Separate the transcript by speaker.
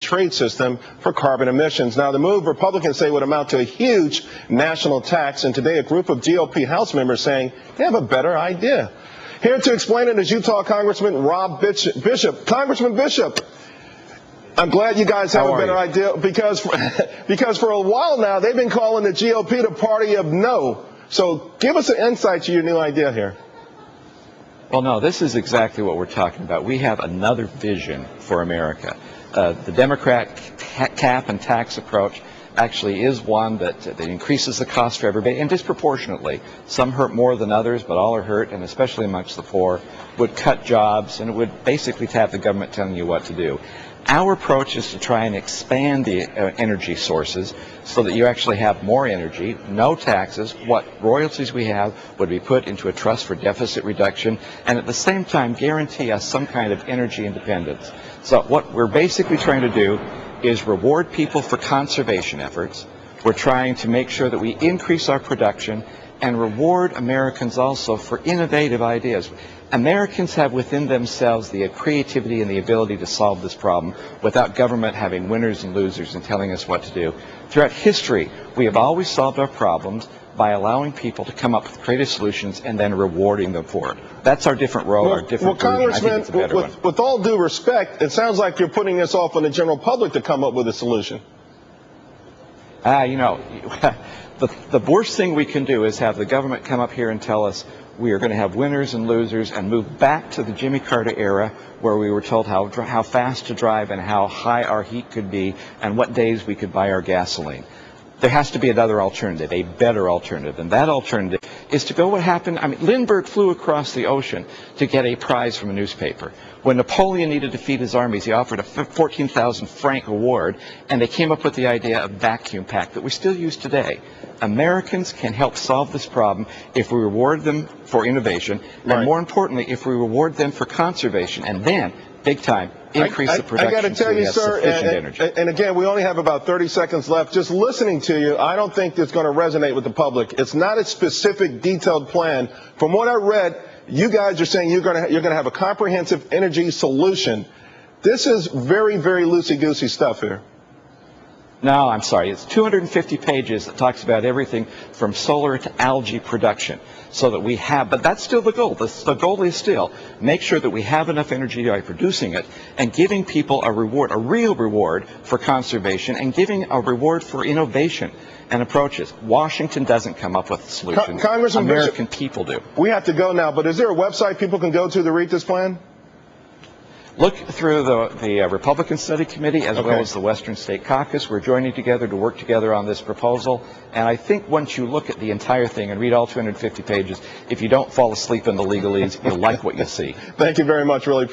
Speaker 1: trade system for carbon emissions. Now, the move, Republicans say, would amount to a huge national tax, and today a group of GOP House members saying they have a better idea. Here to explain it is Utah Congressman Rob Bishop. Congressman Bishop, I'm glad you guys have a better idea because for a while now they've been calling the GOP the party of no. So give us an insight to your new idea here.
Speaker 2: Well, no, this is exactly what we're talking about. We have another vision for America. The Democrat cap and tax approach actually is one that increases the cost for everybody, and disproportionately. Some hurt more than others, but all are hurt, and especially amongst the poor, would cut jobs, and it would basically have the government telling you what to do. Our approach is to try and expand the energy sources so that you actually have more energy, no taxes. What royalties we have would be put into a trust for deficit reduction, and at the same time guarantee us some kind of energy independence. So what we're basically trying to do is reward people for conservation efforts. We're trying to make sure that we increase our production and reward Americans also for innovative ideas. Americans have within themselves the creativity and the ability to solve this problem without government having winners and losers and telling us what to do. Throughout history, we have always solved our problems by allowing people to come up with creative solutions and then rewarding them for it. That's our different role, our different version. I think it's a better one.
Speaker 1: With all due respect, it sounds like you're putting this off on the general public to come up with a solution.
Speaker 2: You know, the worst thing we can do is have the government come up here and tell us we are going to have winners and losers and move back to the Jimmy Carter era where we were told how fast to drive and how high our heat could be and what days we could buy our gasoline. There has to be another alternative, a better alternative, and that alternative is to go what happened. I mean, Lindbergh flew across the ocean to get a prize from a newspaper. When Napoleon needed to feed his armies, he offered a 14,000 franc award, and they came up with the idea of vacuum pack that we still use today. Americans can help solve this problem if we reward them for innovation, and more importantly, if we reward them for conservation, and then, big time, increase the production.
Speaker 1: I got to tell you, sir, and again, we only have about 30 seconds left. Just listening to you, I don't think it's going to resonate with the public. It's not a specific, detailed plan. From what I read, you guys are saying you're going to have a comprehensive energy solution. This is very, very loosey-goosey stuff here.
Speaker 2: No, I'm sorry. It's 250 pages that talks about everything from solar to algae production so that we have, but that's still the goal. The goal is still make sure that we have enough energy by producing it and giving people a reward, a real reward for conservation and giving a reward for innovation and approaches. Washington doesn't come up with the solution.
Speaker 1: Congressman
Speaker 2: American
Speaker 1: Bishop,
Speaker 2: people do.
Speaker 1: We have to go now, but is there a website people can go to read this plan?
Speaker 2: Look through the Republican Study Committee as well as the Western State Caucus. We're joining together to work together on this proposal. And I think once you look at the entire thing and read all 250 pages, if you don't fall asleep in the legalese, you'll like what you see.
Speaker 1: Thank you very much. Really appreciate it.